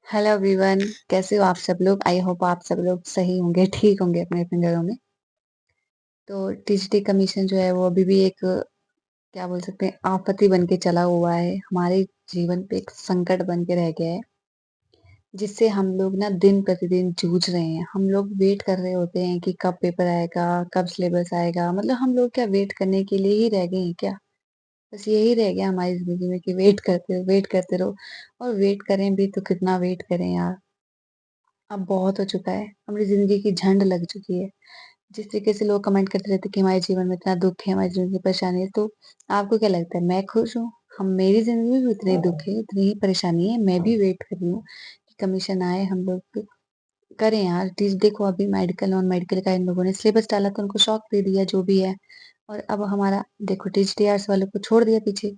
Hello everyone. कैसे हो आप सब लोग? आई होप आप सब लोग सही होंगे, ठीक होंगे अपने अपने घरों में। तो टीजीटी कमीशन जो है वो अभी भी एक क्या बोल सकते हैं आपत्ति बन के चला हुआ है, हमारे जीवन पे एक संकट बन के रह गया है, जिससे हम लोग ना दिन प्रतिदिन जूझ रहे हैं। हम लोग वेट कर रहे होते हैं कि कब पेपर आएगा, कब सिलेबस आएगा। मतलब हम लोग क्या वेट करने के लिए ही रह गए हैं क्या? बस यही रह गया हमारी जिंदगी में कि वेट करते रहो। और वेट करें भी तो कितना वेट करें यार। अब बहुत हो चुका है, हमारी ज़िंदगी की झंड लग चुकी है। जिस तरीके से लोग कमेंट करते रहते हैं कि हमारे जीवन में इतना दुःख है, हमारी जीवन में परेशानी है, तो आपको क्या लगता है मैं खुश हूँ? हम मेरी ज़िंदगी में भी उतने ही दुःख है, उतनी ही परेशानी है, मैं भी वेट कर रही हूँ कि कमीशन आए, हम लोग करें यार। टीच देखो अभी मेडिकल, नॉन मेडिकल का इन लोगों ने सिलेबस डाला तो उनको शॉक दे दिया जो भी है। और अब हमारा देखो टीचर वालों को छोड़ दिया पीछे।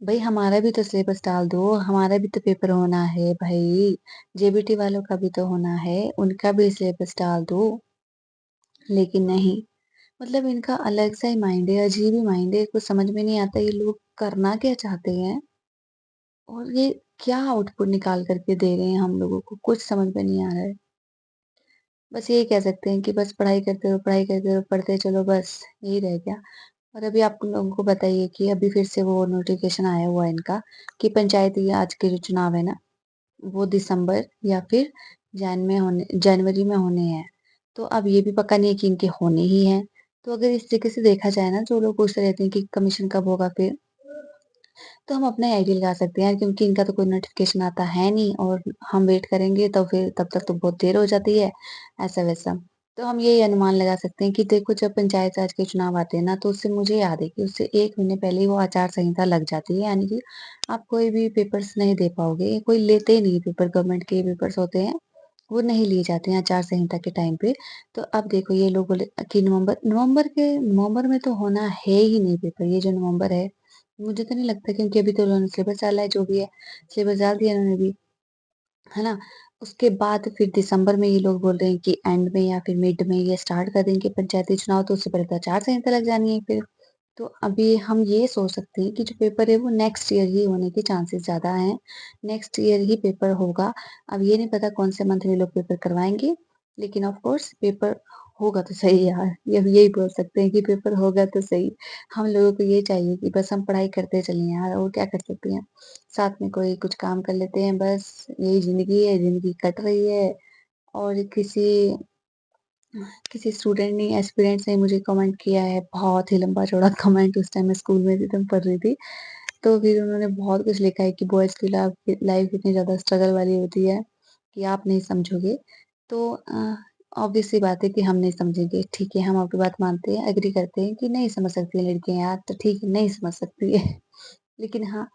भई हमारा भी तो सिलेबस डाल दो, हमारा भी तो पेपर होना है भई। जेबीटी वालों का भी तो होना है, उनका भी सिलेबस डाल दो। लेकिन नहीं, मतलब इनका अलग सा ही माइंड है, अजीब ही माइंड है, कुछ समझ में नहीं आता ये लोग करना क्या चाहते हैं और ये क्या आउटपुट निकाल कर के दे रहे हैं हम लोगों को, कुछ समझ में नहीं आ रहा है। बस यही कह सकते हैं कि बस पढ़ाई करते रहो, पढ़ते चलो बस, यही रह गया। और अभी आप लोगों को बताइए कि अभी फिर से वो नोटिफिकेशन आया हुआ है इनका कि पंचायती राज के जो चुनाव है ना, वो दिसंबर या फिर जनवरी में होने हैं। तो अब ये भी पक्का नहीं है कि इनके होने ही हैं। तो अगर इस तरीके से देखा जाए ना, जो लोग पूछते रहते हैं कि कमीशन कब होगा फिर, तो हम अपना आइडिया लगा सकते हैं क्योंकि इनका तो कोई नोटिफिकेशन आता है नहीं और हम वेट करेंगे तो फिर तब तक तो बहुत देर हो जाती है, ऐसा-वैसा। तो हम यही अनुमान लगा सकते हैं कि देखो जब पंचायत राज के चुनाव आते हैं ना, तो उससे मुझे याद है कि उससे 1 महीने पहले ही वो आचार संहिता लग जाती है, यानी कि आप कोई भी पेपर्स नहीं दे पाओगे, कोई लेते ही नहीं पेपर, गवर्नमेंट के पेपर्स होते हैं, वो नहीं लिए जाते हैं आचार संहिता के टाइम पे। तो अब देखो ये लोग बोले कि नवंबर में तो होना है ही नहीं पेपर, ये जो नवंबर है, मुझे तो नहीं लगता क्योंकि अभी तो उन्होंने सिलेबस डाला है जो भी है, सिलेबस डाल दिया इन्होंने भी, है ना? उसके बाद फिर दिसंबर में ये लोग बोल रहे हैं कि एंड में या फिर मिड में ये स्टार्ट कर देंगे पंचायती चुनाव, तो उससे पहले तो आचार संहिता लग जानी है फिर। तो अभी हम ये सोच सकते हैं कि जो पेपर है वो नेक्स्ट ईयर ही होने के चांसेस ज़्यादा हैं। नेक्स्ट ईयर ही पेपर होगा। अब ये नहीं पता कौन से मंथ में ये लोग पेपर करवाएँगे, लेकिन ऑफ कोर्स पेपर होगा तो सही यार। ये अब यही बोल सकते हैं कि पेपर होगा तो सही। हम लोगों को ये चाहिए कि बस हम पढ़ाई करते चलें यार, और क्या कर सकते हैं। साथ में कोई कुछ काम कर लेते हैं बस, यही ज़िंदगी है, ज़िंदगी कट रही है। और किसी स्टूडेंट ने एस्पिरेंट्स ने मुझे कमेंट किया है, बहुत ही लंबा-चौड़ा कमेंट, उस टाइम मैं स्कूल में थी तब पढ़ रही थी। तो फिर उन्होंने बहुत कुछ लिखा है कि बॉयज़ की लाइफ़ इतनी ज़्यादा स्ट्रगल वाली होती है कि आप नहीं समझोगे। तो ऑब्वियस सी बात है कि हम नहीं समझेंगे, ठीक है, हम आपकी बात मानते हैं, एग्री करते हैं कि नहीं समझ सकती हैं लड़कियाँ यार, तो ठीक है, नहीं समझ सकती है। लेकिन हाँ,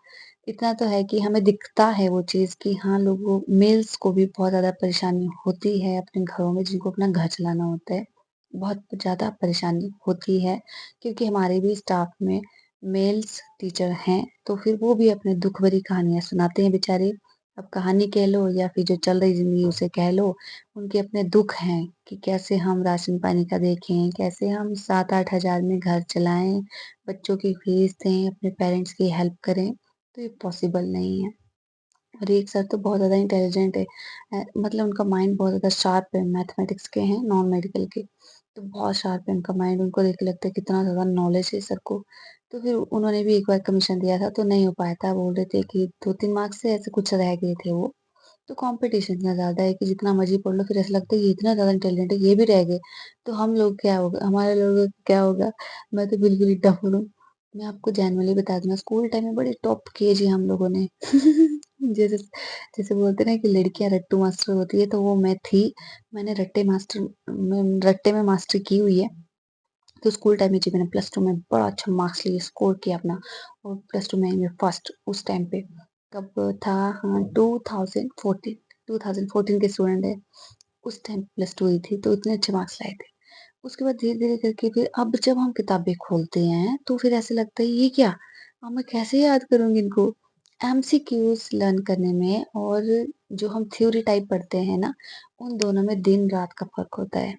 इतना तो है कि हमें दिखता है वो चीज़ कि हाँ, लोगों मेल्स को भी बहुत ज़्यादा परेशानी होती है अपने घरों में, जिनको अपना घर चलाना होता है। बहुत ज़्यादा परेशानी होती है क्योंकि हमारे भी स्टाफ में मेल्स टीचर हैं, तो फिर वो भी अपने दुःख भरी कहानियाँ सुनाते हैं बेचारे। अब कहानी कह लो या फिर जो चल रही ज़िंदगी उसे कह लो, उनके अपने दुःख हैं कि कैसे हम राशन पानी का देखें, कैसे हम 7-8 हज़ार में घर चलाएँ, बच्चों की फीस दें, अपने पेरेंट्स की हेल्प करें, तो ये पॉसिबल नहीं है। और एक सर तो बहुत ज़्यादा इंटेलिजेंट है, मतलब उनका माइंड बहुत ज़्यादा शार्प है, मैथमेटिक्स के हैं, नॉन मेडिकल के, तो बहुत शार्प है उनका माइंड, उनको देख के लगता है कितना ज़्यादा नॉलेज है सर को। तो फिर उन्होंने भी एक बार कमीशन दिया था तो नहीं हो पाया था, बोल रहे थे कि 2-3 मार्क्स से ऐसे कुछ रह गए थे वो। तो कॉम्पिटिशन इतना ज़्यादा है कि जितना मर्ज़ी पढ़ लो फिर ऐसा लगता है ये इतना ज़्यादा इंटेलिजेंट है, ये भी रह गए, तो हम लोग क्या होगा, हमारे लोगों का क्या होगा? मैं तो बिल्कुल ही डफ़ हूँ। मैं आपको जेनुइनली बता दूँ ना, स्कूल टाइम में बड़ी टॉप किए जी हम लोगों ने। जैसे जैसे बोलते हैं ना कि लड़कियाँ रट्टू मास्टर होती है, तो वो मैं थी। मैंने रट्टे में मास्टरी की हुई है। तो स्कूल टाइम में जी मैंने प्लस 2 में बड़ा अच्छा मार्क्स लिए, स्कोर किया अपना, और प्लस 2 में आई मैं फर्स्ट उस टाइम पे। कब था? हाँ, 2014 के स्टूडेंट है। उस टाइम प्लस 2 हुई थी, तो इतने अच्छे मार्क्स लाए थे। उसके बाद धीरे-धीरे करके फिर अब जब हम किताबें खोलते हैं, तो फिर ऐसा लगता है ये क्या? अब मैं कैसे याद करूँगी इनको? एमसीक्यूज़ लर्न करने में और जो हम थ्योरी टाइप पढ़ते हैं ना, उन दोनों में दिन-रात का फ़र्क होता है।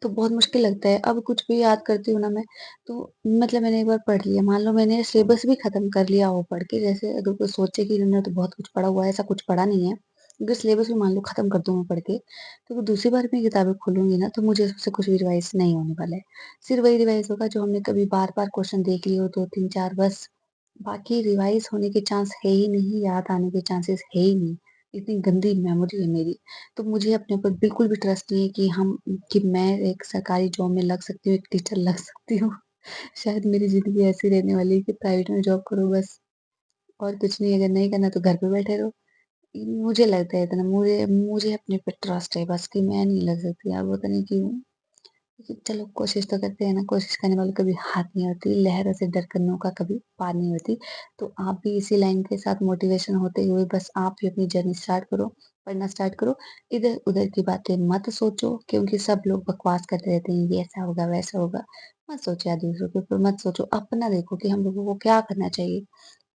तो बहुत मुश्किल लगता है। अब कुछ भी याद करती हूँ ना मैं, तो मतलब मैंने एक बार पढ़ लिया, मान लो मैंने सिलेबस भी खत्म कर लिया हो पढ़ के, जैसे अगर कोई सोचे कि इन्होंने तो बहुत कुछ पढ़ा हुआ है, ऐसा कुछ पढ़ा नहीं है। अगर सिलेबस भी मान लो खत्म कर दूँ मैं पढ़ के, तो वो दूसरी बार मैं किताबें खोलूँगी ना तो मुझे उससे कुछ भी रिवाइज़ नहीं होने वाला है। सिर्फ़ वही रिवाइज़ होगा जो हमने कभी बार-बार क्वेश्चन देख लिए हो 2, 3, 4 बस। बाकी रिवाइज़ होने के चांस है ही नहीं, याद आने के चांसेस है ही नहीं। इतनी गंदी मेमोरी है मेरी। तो मुझे अपने ऊपर बिल्कुल भी ट्रस्ट नहीं है कि मैं एक सरकारी जॉब में लग सकती हूँ, एक टीचर लग सकती हूँ। शायद मेरी ज़िंदगी ऐसी रहने वाली है कि प्राइवेट में जॉब करो बस और कुछ नहीं, अगर नहीं करना तो घर पे बैठे रहो। मुझे लगता है इतना, मुझे मुझे अपने पे ट्रस्ट है बस कि मैं नहीं लग सकती। अब पता नहीं क्यों? लेकिन चलो कोशिश तो करते हैं ना, कोशिश करने वालों कभी हार नहीं होती, लहरों से डरकर नौका कभी पार नहीं होती। तो आप भी इसी लाइन के साथ मोटिवेशन होते हुए बस आप भी अपनी जर्नी स्टार्ट करो, पढ़ना स्टार्ट करो। इधर-उधर की बातें मत सोचो क्योंकि सब लोग बकवास करते रहते हैं, ये ऐसा होगा, वैसा होगा। मत सोचो यार दूसरों के ऊपर मत सोचो, अपना देखो कि हम लोगों को क्या करना चाहिए।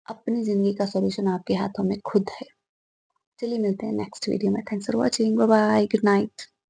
अपनी ज़िंदगी का सॉल्यूशन आपके हाथों में खुद है। चलिए मिलते हैं नेक्स्ट वीडियो में। Thanks for watching. Bye bye, good night.